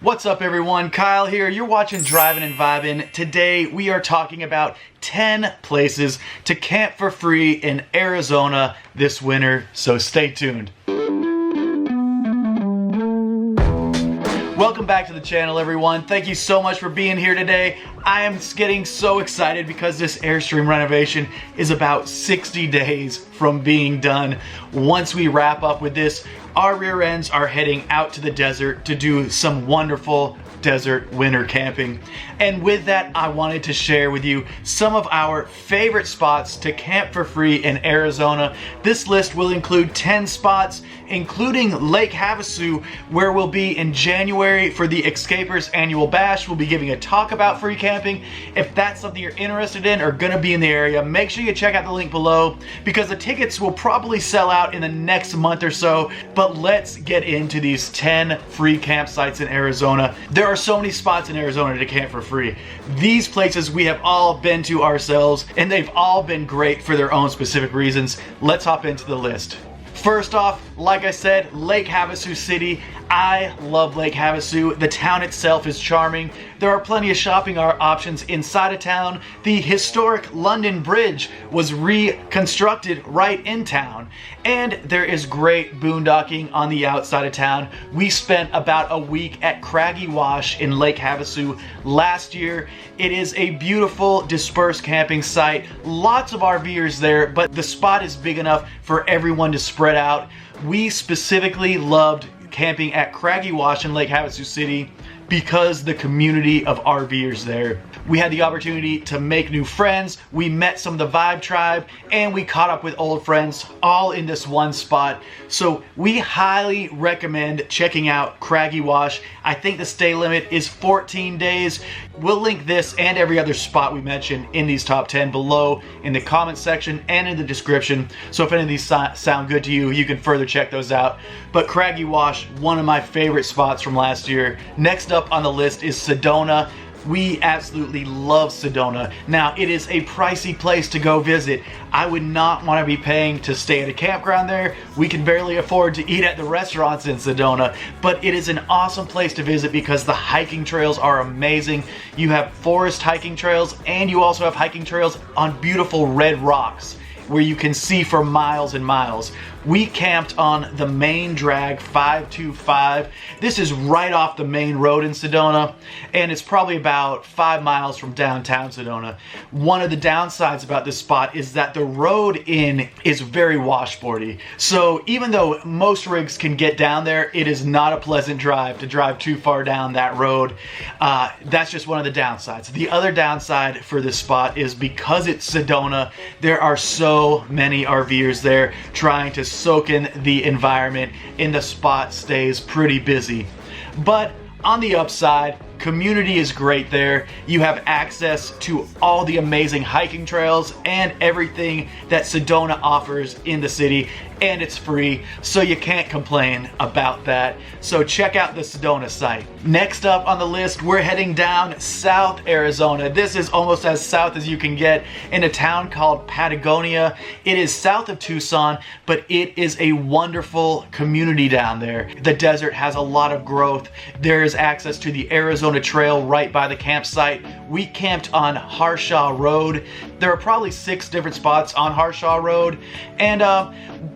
What's up everyone, Kyle here. You're watching Drivin and Vibin. Today we are talking about 10 places to camp for free in Arizona this winter, so stay tuned. Welcome back to the channel everyone. Thank you so much for being here today. I am getting so excited because this Airstream renovation is about 60 days from being done. Once we wrap up with this, our rear ends are heading out to the desert to do some wonderful desert winter camping. And with that, I wanted to share with you some of our favorite spots to camp for free in Arizona. This list will include 10 spots, including Lake Havasu, where we'll be in January for the Escapers Annual Bash. We'll be giving a talk about free camping. If that's something you're interested in or gonna be in the area, make sure you check out the link below because the tickets will probably sell out in the next month or so. But let's get into these 10 free campsites in Arizona. There are so many spots in Arizona to camp for free. These places we have all been to ourselves and they've all been great for their own specific reasons. Let's hop into the list. First off, like I said, Lake Havasu City. I love Lake Havasu. The town itself is charming. There are plenty of shopping options inside of town. The historic London Bridge was reconstructed right in town. And there is great boondocking on the outside of town. We spent about a week at Craggy Wash in Lake Havasu last year. It is a beautiful dispersed camping site. Lots of RVers there, but the spot is big enough for everyone to spread out. We specifically loved camping at Craggy Wash in Lake Havasu City because the community of RVers there. We had the opportunity to make new friends, we met some of the Vibe Tribe, and we caught up with old friends all in this one spot. So we highly recommend checking out Craggy Wash. I think the stay limit is 14 days. We'll link this and every other spot we mentioned in these top 10 below in the comment section and in the description. So if any of these sound good to you, you can further check those out. But Craggy Wash, one of my favorite spots from last year. Next up on the list is Sedona. We absolutely love Sedona. Now, it is a pricey place to go visit. I would not want to be paying to stay at a campground there. We can barely afford to eat at the restaurants in Sedona, but it is an awesome place to visit because the hiking trails are amazing. You have forest hiking trails and you also have hiking trails on beautiful red rocks where you can see for miles and miles. We camped on the main drag 525. This is right off the main road in Sedona, and it's probably about 5 miles from downtown Sedona. One of the downsides about this spot is that the road in is very washboardy. So even though most rigs can get down there, it is not a pleasant drive to drive too far down that road. That's just one of the downsides. The other downside for this spot is because it's Sedona, there are so many RVers there trying to soak in the environment, and the spot stays pretty busy. But on the upside, community is great there. You have access to all the amazing hiking trails and everything that Sedona offers in the city, and it's free, so you can't complain about that. So check out the Sedona site. Next up on the list, we're heading down South Arizona. This is almost as south as you can get, in a town called Patagonia. It is south of Tucson, but it is a wonderful community down there. The desert has a lot of growth. There is access to the Arizona Trail right by the campsite. We camped on Harshaw Road. There are probably 6 different spots on Harshaw Road, and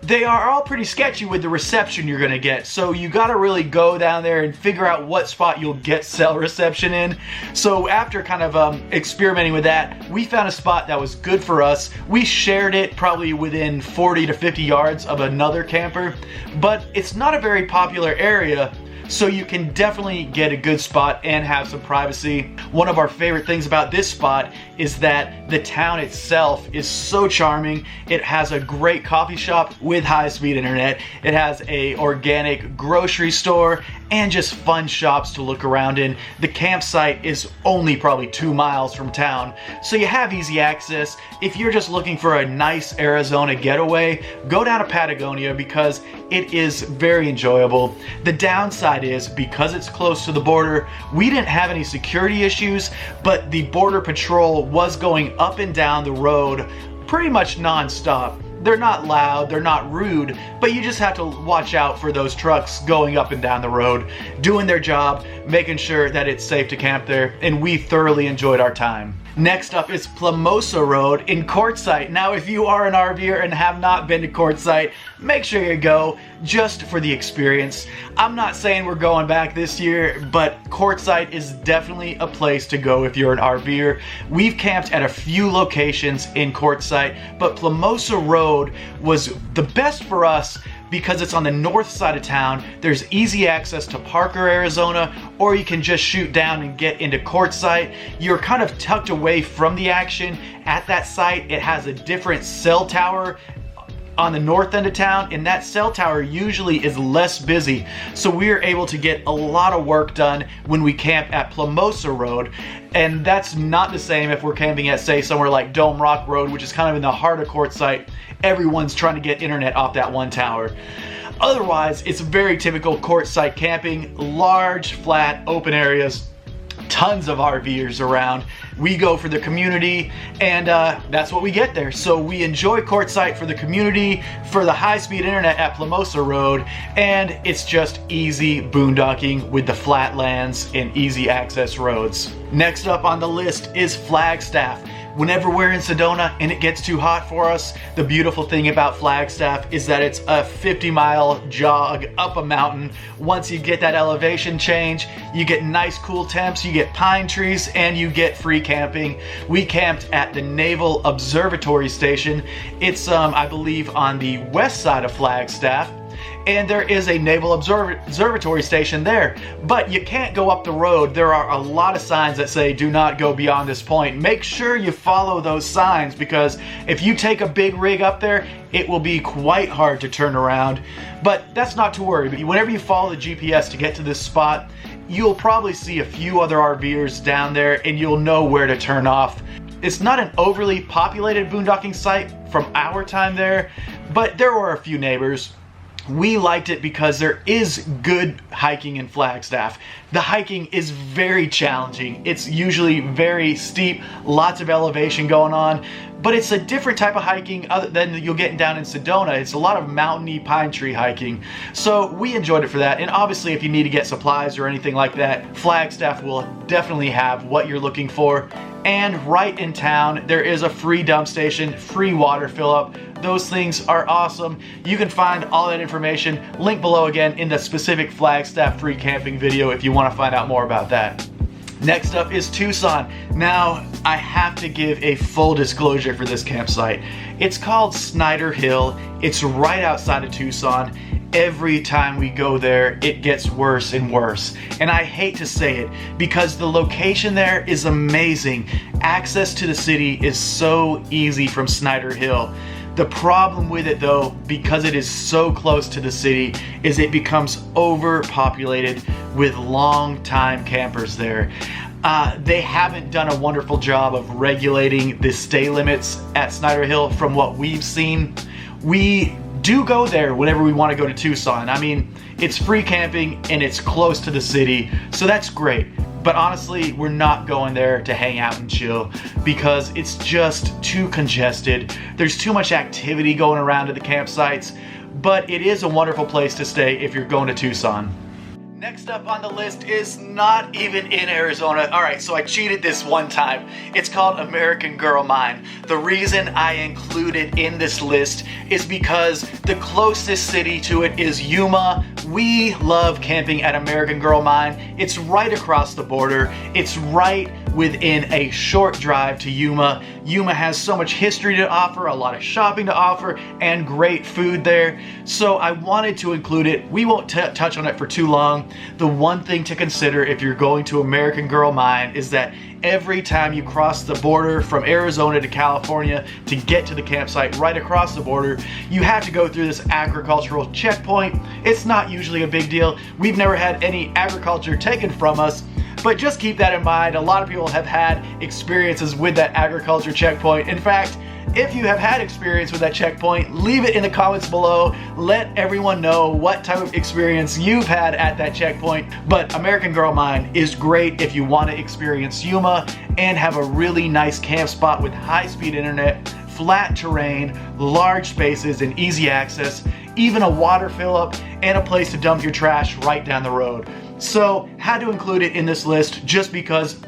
they are all pretty sketchy with the reception you're gonna get. So you gotta really go down there and figure out what spot you'll get cell reception in. So after kind of experimenting with that, we found a spot that was good for us. We shared it probably within 40 to 50 yards of another camper, but it's not a very popular area. So you can definitely get a good spot and have some privacy. One of our favorite things about this spot is that the town itself is so charming. It has a great coffee shop with high-speed internet. It has a organic grocery store and just fun shops to look around in. The campsite is only probably 2 miles from town, so you have easy access. If you're just looking for a nice Arizona getaway, go down to Patagonia because it is very enjoyable. The downside is because it's close to the border, we didn't have any security issues, but the border patrol was going up and down the road pretty much non-stop. They're not loud, they're not rude, but you just have to watch out for those trucks going up and down the road, doing their job, making sure that it's safe to camp there, and we thoroughly enjoyed our time. Next up is Plamosa Road in Quartzsite. Now, if you are an RVer and have not been to Quartzsite, make sure you go just for the experience. I'm not saying we're going back this year, but Quartzsite is definitely a place to go if you're an RVer. We've camped at a few locations in Quartzsite, but Plamosa Road was the best for us because it's on the north side of town. There's easy access to Parker, Arizona, or you can just shoot down and get into Quartzsite. You're kind of tucked away from the action at that site. It has a different cell tower on the north end of town, and that cell tower usually is less busy. So we're able to get a lot of work done when we camp at Plamosa Road. And that's not the same if we're camping at, say, somewhere like Dome Rock Road, which is kind of in the heart of Quartzsite. Everyone's trying to get internet off that one tower. Otherwise, it's very typical Quartzsite camping, large, flat, open areas, tons of RVers around. We go for the community, and that's what we get there. So we enjoy Quartzsite for the community, for the high-speed internet at Plamosa Road, and it's just easy boondocking with the flatlands and easy access roads. Next up on the list is Flagstaff. Whenever we're in Sedona and it gets too hot for us, the beautiful thing about Flagstaff is that it's a 50-mile jog up a mountain. Once you get that elevation change, you get nice cool temps, you get pine trees, and you get free camping. We camped at the Naval Observatory Station. It's, I believe, on the west side of Flagstaff. And there is a Naval Observatory Station there, but you can't go up the road. There are a lot of signs that say do not go beyond this point. Make sure you follow those signs, because if you take a big rig up there, it will be quite hard to turn around. But that's not to worry. Whenever you follow the GPS to get to this spot, you'll probably see a few other RVers down there, and you'll know where to turn off. It's not an overly populated boondocking site from our time there, but there were a few neighbors. We liked it because there is good hiking in Flagstaff. The hiking is very challenging. It's usually very steep, lots of elevation going on, but it's a different type of hiking other than you'll get down in Sedona. It's a lot of mountainy pine tree hiking. So we enjoyed it for that. And obviously if you need to get supplies or anything like that, Flagstaff will definitely have what you're looking for. And right in town, there is a free dump station, free water fill up. Those things are awesome. You can find all that information, link below again in the specific Flagstaff free camping video if you want to find out more about that. Next up is Tucson. Now, I have to give a full disclosure for this campsite. It's called Snyder Hill. It's right outside of Tucson. Every time we go there, it gets worse and worse. And I hate to say it because the location there is amazing. Access to the city is so easy from Snyder Hill. The problem with it though, because it is so close to the city, is it becomes overpopulated with long-time campers there. They haven't done a wonderful job of regulating the stay limits at Snyder Hill from what we've seen. We do go there whenever we want to go to Tucson. I mean, it's free camping and it's close to the city, so that's great. But honestly, we're not going there to hang out and chill because it's just too congested. There's too much activity going around at the campsites, but it is a wonderful place to stay if you're going to Tucson. Next up on the list is not even in Arizona. All right, so I cheated this one time. It's called American Girl Mine. The reason I include it in this list is because the closest city to it is Yuma. We love camping at American Girl Mine. It's right across the border. It's right within a short drive to Yuma. Yuma has so much history to offer, a lot of shopping to offer, and great food there. So I wanted to include it. We won't touch on it for too long. The one thing to consider if you're going to American Girl Mine is that every time you cross the border from Arizona to California to get to the campsite right across the border, you have to go through this agricultural checkpoint. It's not usually a big deal. We've never had any agriculture taken from us, but just keep that in mind. A lot of people have had experiences with that agriculture checkpoint. In fact, if you have had experience with that checkpoint, leave it in the comments below. Let everyone know what type of experience you've had at that checkpoint. But American Girl Mine is great if you want to experience Yuma and have a really nice camp spot with high-speed internet, flat terrain, large spaces, and easy access, even a water fill up, and a place to dump your trash right down the road. So had to include it in this list just because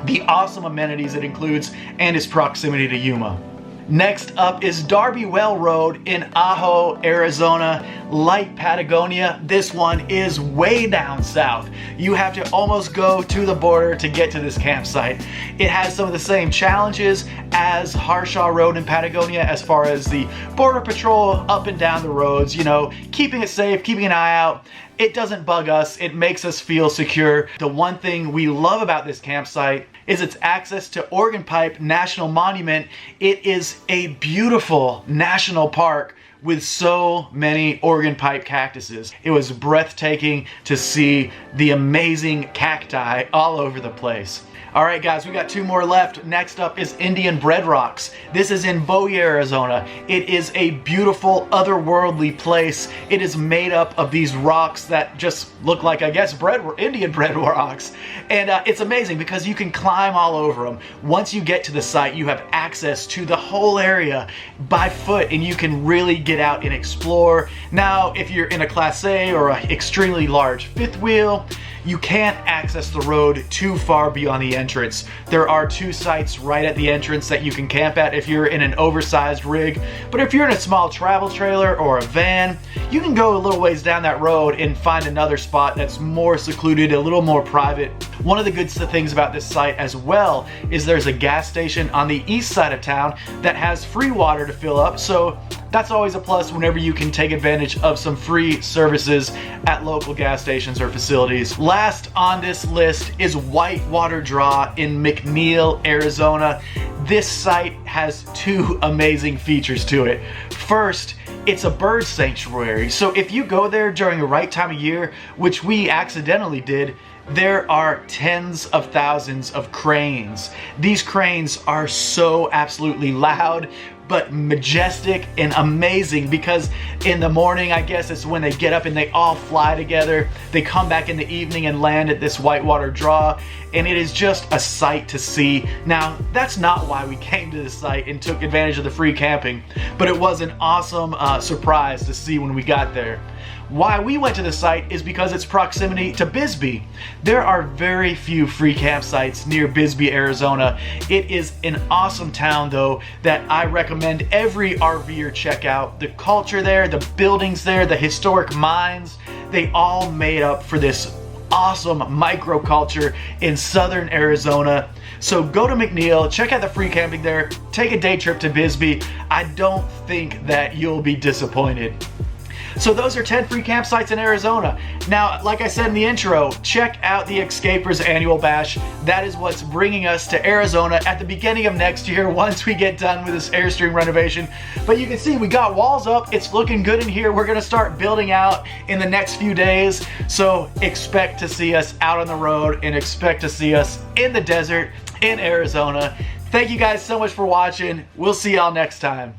the awesome amenities it includes and its proximity to Yuma. Next up is Darby Well Road in Ajo, Arizona. Like Patagonia, this one is way down south. You have to almost go to the border to get to this campsite. It has some of the same challenges as Harshaw Road in Patagonia as far as the border patrol up and down the roads, you know, keeping it safe, keeping an eye out. It doesn't bug us, it makes us feel secure. The one thing we love about this campsite is its access to Organ Pipe National Monument. It is a beautiful national park with so many organ pipe cactuses. It was breathtaking to see the amazing cacti all over the place. All right, guys, we got 2 more left. Next up is Indian Bread Rocks. This is in Bowie, Arizona. It is a beautiful, otherworldly place. It is made up of these rocks that just look like, I guess, Indian bread rocks. And it's amazing because you can climb all over them. Once you get to the site, you have access to the whole area by foot, and you can really get out and explore. Now, if you're in a Class A or an extremely large fifth wheel, you can't access the road too far beyond the entrance. There are 2 sites right at the entrance that you can camp at if you're in an oversized rig. But if you're in a small travel trailer or a van, you can go a little ways down that road and find another spot that's more secluded, a little more private. One of the good things about this site as well is there's a gas station on the east side of town that has free water to fill up, so that's always a plus whenever you can take advantage of some free services at local gas stations or facilities. Last on this list is Whitewater Draw in McNeil, Arizona. This site has 2 amazing features to it. First, it's a bird sanctuary, so if you go there during the right time of year, which we accidentally did, there are tens of thousands of cranes. These cranes are so absolutely loud, but majestic and amazing, because in the morning, I guess it's when they get up and they all fly together. They come back in the evening and land at this Whitewater Draw, and it is just a sight to see. Now, that's not why we came to this site and took advantage of the free camping, but it was an awesome surprise to see when we got there. Why we went to the site is because its proximity to Bisbee. There are very few free campsites near Bisbee, Arizona. It is an awesome town though that I recommend every RVer check out. The culture there, the buildings there, the historic mines, they all made up for this awesome microculture in southern Arizona. So go to McNeil, check out the free camping there, take a day trip to Bisbee. I don't think that you'll be disappointed. So those are 10 free campsites in Arizona. Now, like I said in the intro, check out the Escapers Annual Bash. That is what's bringing us to Arizona at the beginning of next year once we get done with this Airstream renovation. But you can see we got walls up. It's looking good in here. We're gonna start building out in the next few days. So expect to see us out on the road and expect to see us in the desert in Arizona. Thank you guys so much for watching. We'll see y'all next time.